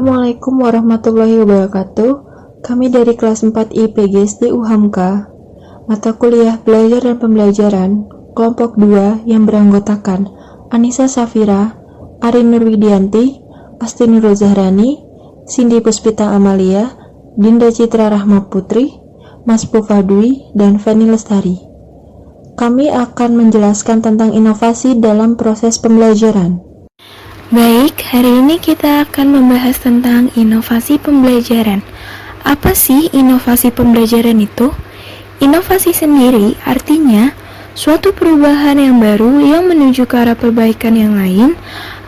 Assalamualaikum warahmatullahi wabarakatuh. Kami dari kelas 4 IPGSD UHAMKA, mata kuliah Belajar dan Pembelajaran, kelompok 2 yang beranggotakan Anissa Safira, Arin Nurwidianti, Asti Nurul Zahrani, Cindy Puspita Amalia, Dinda Citra Rahma Putri, Mas Pufa Dwi, dan Feni Lestari. Kami akan menjelaskan tentang inovasi dalam proses pembelajaran. Baik, hari ini kita akan membahas tentang inovasi pembelajaran. Apa sih inovasi pembelajaran itu? Inovasi sendiri artinya suatu perubahan yang baru yang menuju ke arah perbaikan yang lain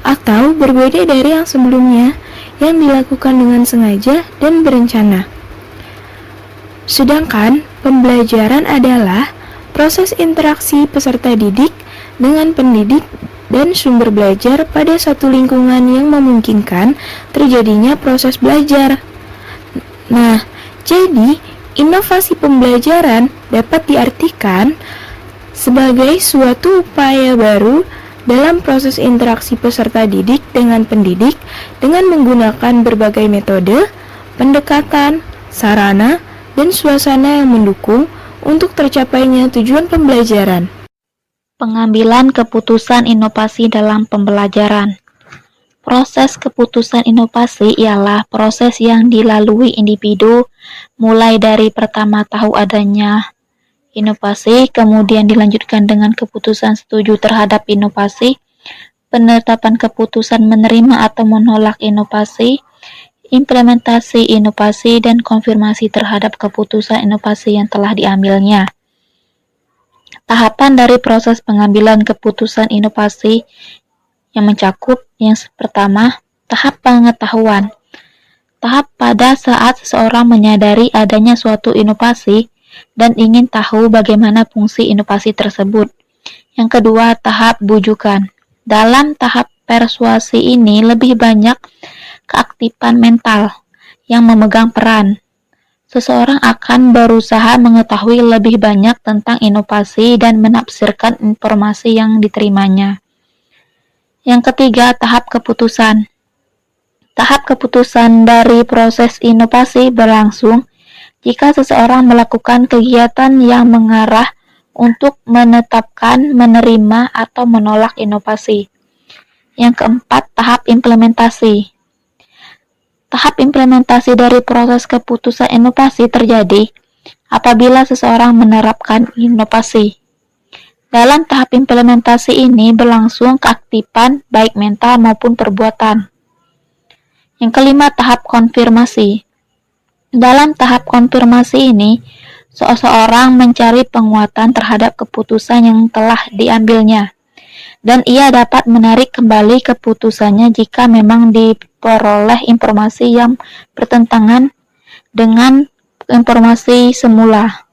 atau berbeda dari yang sebelumnya yang dilakukan dengan sengaja dan berencana. Sedangkan pembelajaran adalah proses interaksi peserta didik dengan pendidik dan sumber belajar pada satu lingkungan yang memungkinkan terjadinya proses belajar. Nah, jadi inovasi pembelajaran dapat diartikan sebagai suatu upaya baru dalam proses interaksi peserta didik dengan pendidik dengan menggunakan berbagai metode, pendekatan, sarana, dan suasana yang mendukung untuk tercapainya tujuan pembelajaran. Pengambilan keputusan inovasi dalam pembelajaran. Proses keputusan inovasi ialah proses yang dilalui individu mulai dari pertama tahu adanya inovasi, kemudian dilanjutkan dengan keputusan setuju terhadap inovasi, penetapan keputusan menerima atau menolak inovasi, implementasi inovasi, dan konfirmasi terhadap keputusan inovasi yang telah diambilnya. Tahapan dari proses pengambilan keputusan inovasi yang mencakup yang pertama, tahap pengetahuan. Tahap pada saat seseorang menyadari adanya suatu inovasi dan ingin tahu bagaimana fungsi inovasi tersebut. Yang kedua, tahap bujukan. Dalam tahap persuasi ini lebih banyak keaktifan mental yang memegang peran. Seseorang akan berusaha mengetahui lebih banyak tentang inovasi dan menafsirkan informasi yang diterimanya. Yang ketiga, tahap keputusan. Tahap keputusan dari proses inovasi berlangsung jika seseorang melakukan kegiatan yang mengarah untuk menetapkan, menerima, atau menolak inovasi. Yang keempat, tahap implementasi. Tahap implementasi dari proses keputusan inovasi terjadi apabila seseorang menerapkan inovasi. Dalam tahap implementasi ini berlangsung keaktifan baik mental maupun perbuatan. Yang kelima, tahap konfirmasi. Dalam tahap konfirmasi ini, seseorang mencari penguatan terhadap keputusan yang telah diambilnya, dan ia dapat menarik kembali keputusannya jika memang diperoleh informasi yang bertentangan dengan informasi semula.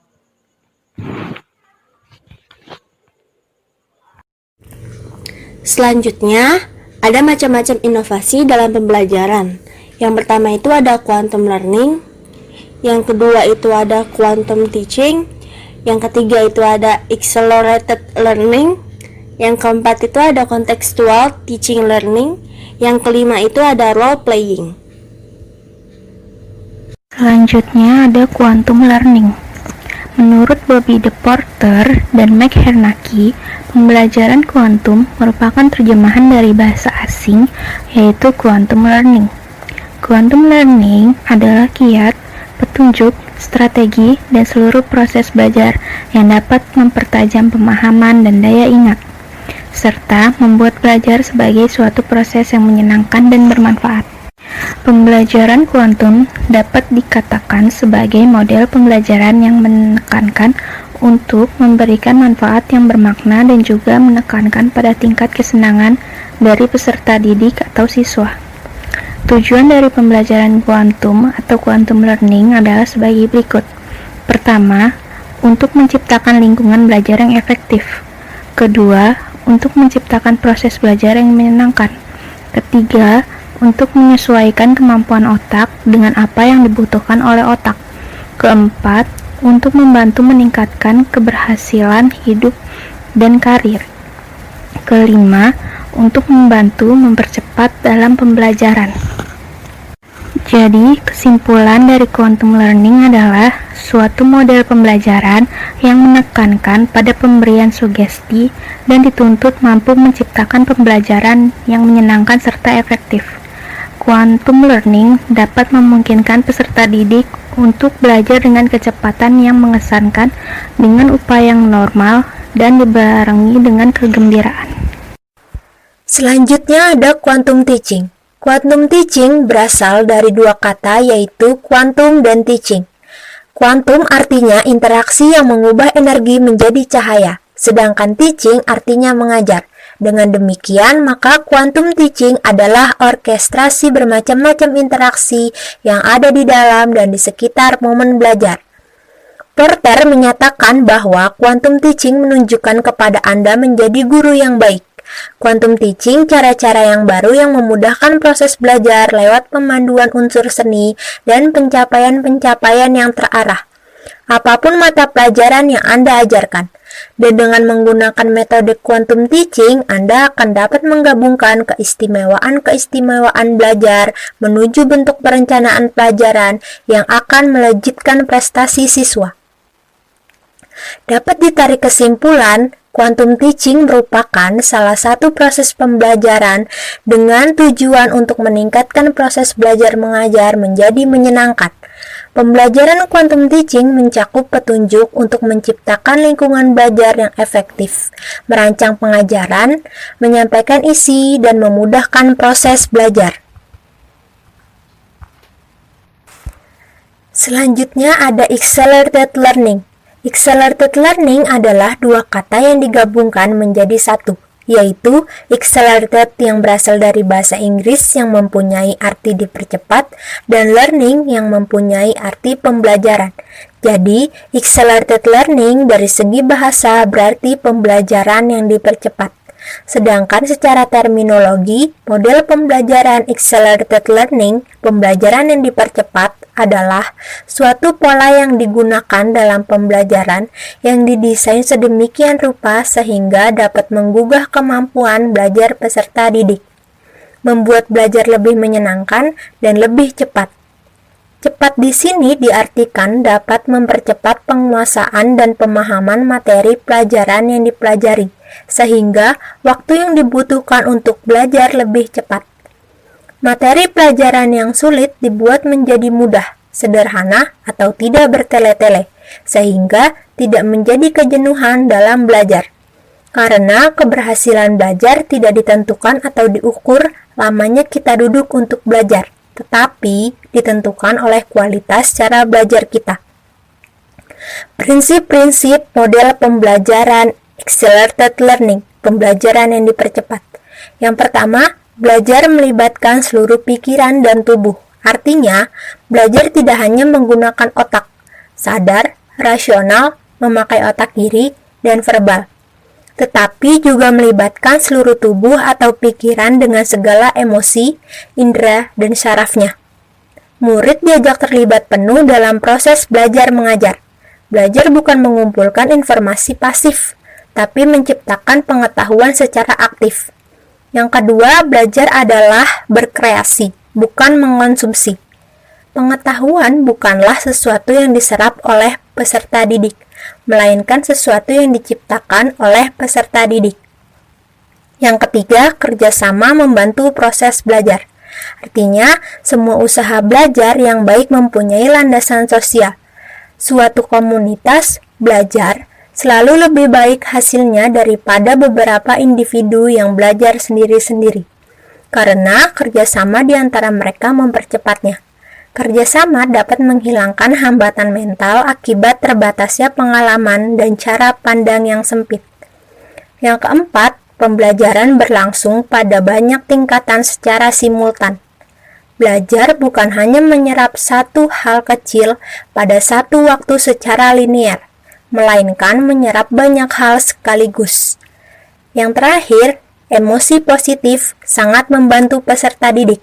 Selanjutnya, ada macam-macam inovasi dalam pembelajaran. Yang pertama itu ada quantum learning, yang kedua itu ada quantum teaching, yang ketiga itu ada accelerated learning, yang keempat itu ada contextual teaching learning, yang kelima itu ada role playing. Selanjutnya ada quantum learning. Menurut Bobby De Porter dan Mike Hernacki, pembelajaran kuantum merupakan terjemahan dari bahasa asing, yaitu quantum learning. Quantum learning adalah kiat, petunjuk, strategi, dan seluruh proses belajar yang dapat mempertajam pemahaman dan daya ingat, serta membuat belajar sebagai suatu proses yang menyenangkan dan bermanfaat. Pembelajaran kuantum dapat dikatakan sebagai model pembelajaran yang menekankan untuk memberikan manfaat yang bermakna dan juga menekankan pada tingkat kesenangan dari peserta didik atau siswa. Tujuan dari pembelajaran kuantum atau quantum learning adalah sebagai berikut. Pertama, untuk menciptakan lingkungan belajar yang efektif. Kedua, untuk menciptakan proses belajar yang menyenangkan. Ketiga, untuk menyesuaikan kemampuan otak dengan apa yang dibutuhkan oleh otak. Keempat, untuk membantu meningkatkan keberhasilan hidup dan karir. Kelima, untuk membantu mempercepat dalam pembelajaran. Jadi, kesimpulan dari quantum learning adalah suatu model pembelajaran yang menekankan pada pemberian sugesti dan dituntut mampu menciptakan pembelajaran yang menyenangkan serta efektif. Quantum learning dapat memungkinkan peserta didik untuk belajar dengan kecepatan yang mengesankan dengan upaya yang normal dan dibarengi dengan kegembiraan. Selanjutnya ada quantum teaching. Quantum teaching berasal dari dua kata yaitu quantum dan teaching. Quantum artinya interaksi yang mengubah energi menjadi cahaya, sedangkan teaching artinya mengajar. Dengan demikian, maka quantum teaching adalah orkestrasi bermacam-macam interaksi yang ada di dalam dan di sekitar momen belajar. Porter menyatakan bahwa quantum teaching menunjukkan kepada Anda menjadi guru yang baik. Quantum teaching cara-cara yang baru yang memudahkan proses belajar lewat pemanduan unsur seni dan pencapaian-pencapaian yang terarah. Apapun mata pelajaran yang Anda ajarkan. Dan dengan menggunakan metode quantum teaching, Anda akan dapat menggabungkan keistimewaan-keistimewaan belajar menuju bentuk perencanaan pelajaran yang akan melejitkan prestasi siswa. Dapat ditarik kesimpulan, quantum teaching merupakan salah satu proses pembelajaran dengan tujuan untuk meningkatkan proses belajar mengajar menjadi menyenangkan. Pembelajaran quantum teaching mencakup petunjuk untuk menciptakan lingkungan belajar yang efektif, merancang pengajaran, menyampaikan isi, dan memudahkan proses belajar. Selanjutnya ada accelerated learning. Accelerated learning adalah dua kata yang digabungkan menjadi satu, yaitu accelerated yang berasal dari bahasa Inggris yang mempunyai arti dipercepat dan learning yang mempunyai arti pembelajaran. Jadi, accelerated learning dari segi bahasa berarti pembelajaran yang dipercepat. Sedangkan secara terminologi, model pembelajaran accelerated learning, pembelajaran yang dipercepat, adalah suatu pola yang digunakan dalam pembelajaran yang didesain sedemikian rupa sehingga dapat menggugah kemampuan belajar peserta didik, membuat belajar lebih menyenangkan dan lebih cepat. Cepat di sini diartikan dapat mempercepat penguasaan dan pemahaman materi pelajaran yang dipelajari, sehingga waktu yang dibutuhkan untuk belajar lebih cepat. Materi pelajaran yang sulit dibuat menjadi mudah, sederhana, atau tidak bertele-tele, sehingga tidak menjadi kejenuhan dalam belajar. Karena keberhasilan belajar tidak ditentukan atau diukur lamanya kita duduk untuk belajar, tetapi ditentukan oleh kualitas cara belajar kita. Prinsip-prinsip model pembelajaran accelerated learning, pembelajaran yang dipercepat. Yang pertama, belajar melibatkan seluruh pikiran dan tubuh. Artinya, belajar tidak hanya menggunakan otak, sadar, rasional, memakai otak kiri, dan verbal, tetapi juga melibatkan seluruh tubuh atau pikiran dengan segala emosi, indera, dan syarafnya. Murid diajak terlibat penuh dalam proses belajar mengajar. Belajar bukan mengumpulkan informasi pasif, tapi menciptakan pengetahuan secara aktif. Yang kedua, belajar adalah berkreasi, bukan mengonsumsi. Pengetahuan bukanlah sesuatu yang diserap oleh peserta didik, melainkan sesuatu yang diciptakan oleh peserta didik. Yang ketiga, kerjasama membantu proses belajar. Artinya, semua usaha belajar yang baik mempunyai landasan sosial. Suatu komunitas belajar selalu lebih baik hasilnya daripada beberapa individu yang belajar sendiri-sendiri, karena kerjasama di antara mereka mempercepatnya. Kerjasama dapat menghilangkan hambatan mental akibat terbatasnya pengalaman dan cara pandang yang sempit. Yang keempat, pembelajaran berlangsung pada banyak tingkatan secara simultan. Belajar bukan hanya menyerap satu hal kecil pada satu waktu secara linear, melainkan menyerap banyak hal sekaligus. Yang terakhir, emosi positif sangat membantu peserta didik.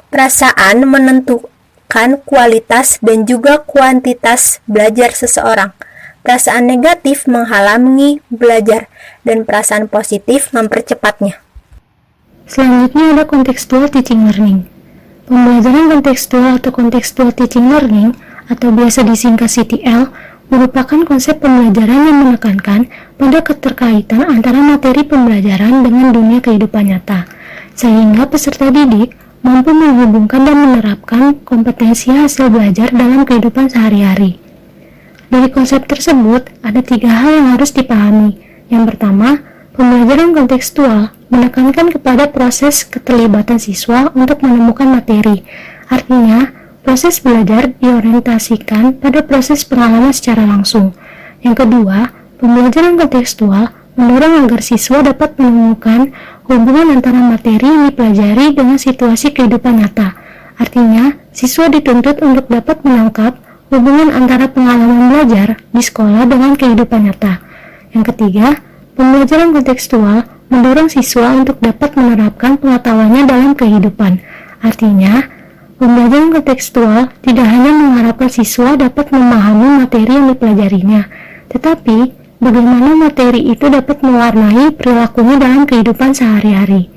Perasaan menentukan kualitas dan juga kuantitas belajar seseorang. Perasaan negatif menghalangi belajar, dan perasaan positif mempercepatnya. Selanjutnya ada contextual teaching learning. Pembelajaran kontekstual atau Contextual Teaching Learning atau biasa disingkat CTL merupakan konsep pembelajaran yang menekankan pada keterkaitan antara materi pembelajaran dengan dunia kehidupan nyata, sehingga peserta didik mampu menghubungkan dan menerapkan kompetensi hasil belajar dalam kehidupan sehari-hari. Dari konsep tersebut, ada 3 hal yang harus dipahami. Yang pertama, pembelajaran kontekstual menekankan kepada proses keterlibatan siswa untuk menemukan materi. Artinya, proses belajar diorientasikan pada proses pengalaman secara langsung. Yang kedua, pembelajaran kontekstual mendorong agar siswa dapat menemukan hubungan antara materi yang dipelajari dengan situasi kehidupan nyata. Artinya, siswa dituntut untuk dapat menangkap hubungan antara pengalaman belajar di sekolah dengan kehidupan nyata. Yang ketiga, pembelajaran kontekstual mendorong siswa untuk dapat menerapkan pengetahuannya dalam kehidupan. Artinya, pembelajaran kontekstual tidak hanya mengharapkan siswa dapat memahami materi yang dipelajarinya, tetapi bagaimana materi itu dapat mewarnai perilakunya dalam kehidupan sehari-hari.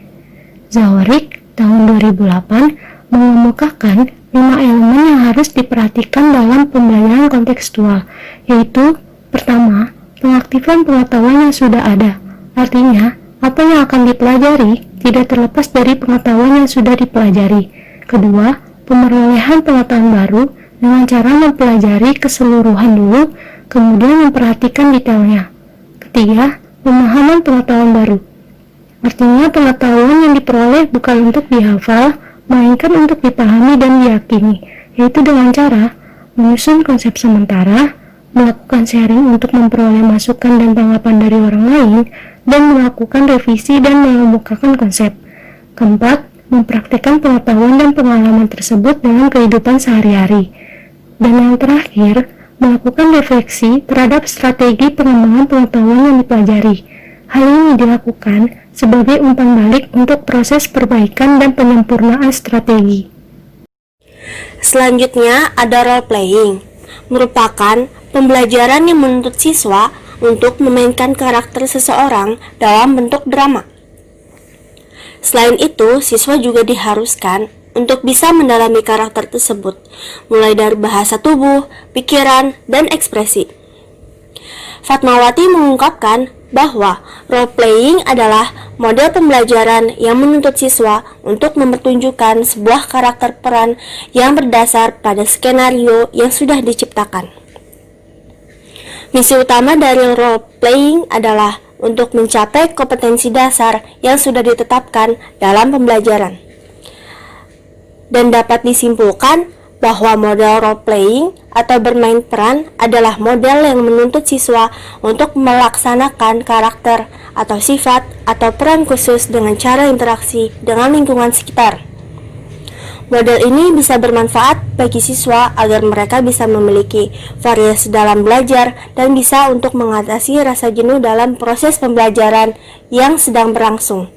Zawarik tahun 2008 mengemukakan 5 elemen yang harus diperhatikan dalam pembelajaran kontekstual, yaitu pertama, pengaktifan pengetahuan yang sudah ada. Artinya, apa yang akan dipelajari tidak terlepas dari pengetahuan yang sudah dipelajari. Kedua, pemerolehan pengetahuan baru dengan cara mempelajari keseluruhan dulu, kemudian memperhatikan detailnya. Ketiga, pemahaman pengetahuan baru. Artinya, pengetahuan yang diperoleh bukan untuk dihafal, melainkan untuk dipahami dan diyakini, yaitu dengan cara menyusun konsep sementara, melakukan sharing untuk memperoleh masukan dan tanggapan dari orang lain, dan melakukan revisi dan mengemukakan konsep. Keempat, mempraktikkan pengetahuan dan pengalaman tersebut dalam kehidupan sehari-hari. Dan yang terakhir, melakukan refleksi terhadap strategi pengembangan pengetahuan yang dipelajari. Hal ini dilakukan sebagai umpan balik untuk proses perbaikan dan penyempurnaan strategi. Selanjutnya ada role playing, merupakan pembelajaran yang menuntut siswa untuk memainkan karakter seseorang dalam bentuk drama. Selain itu, siswa juga diharuskan untuk bisa mendalami karakter tersebut, mulai dari bahasa tubuh, pikiran, dan ekspresi. Fatmawati mengungkapkan bahwa role playing adalah model pembelajaran yang menuntut siswa untuk mempertunjukkan sebuah karakter peran yang berdasar pada skenario yang sudah diciptakan. Misi utama dari role playing adalah untuk mencapai kompetensi dasar yang sudah ditetapkan dalam pembelajaran. Dan dapat disimpulkan bahwa model role playing atau bermain peran adalah model yang menuntut siswa untuk melaksanakan karakter atau sifat atau peran khusus dengan cara interaksi dengan lingkungan sekitar. Model ini bisa bermanfaat bagi siswa agar mereka bisa memiliki variasi dalam belajar dan bisa untuk mengatasi rasa jenuh dalam proses pembelajaran yang sedang berlangsung.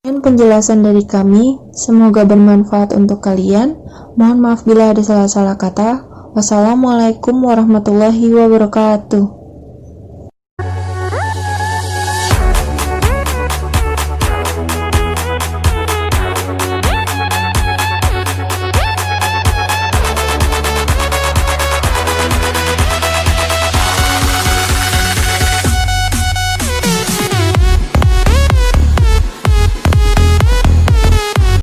Dengan penjelasan dari kami, semoga bermanfaat untuk kalian. Mohon maaf bila ada salah-salah kata. Wassalamualaikum warahmatullahi wabarakatuh.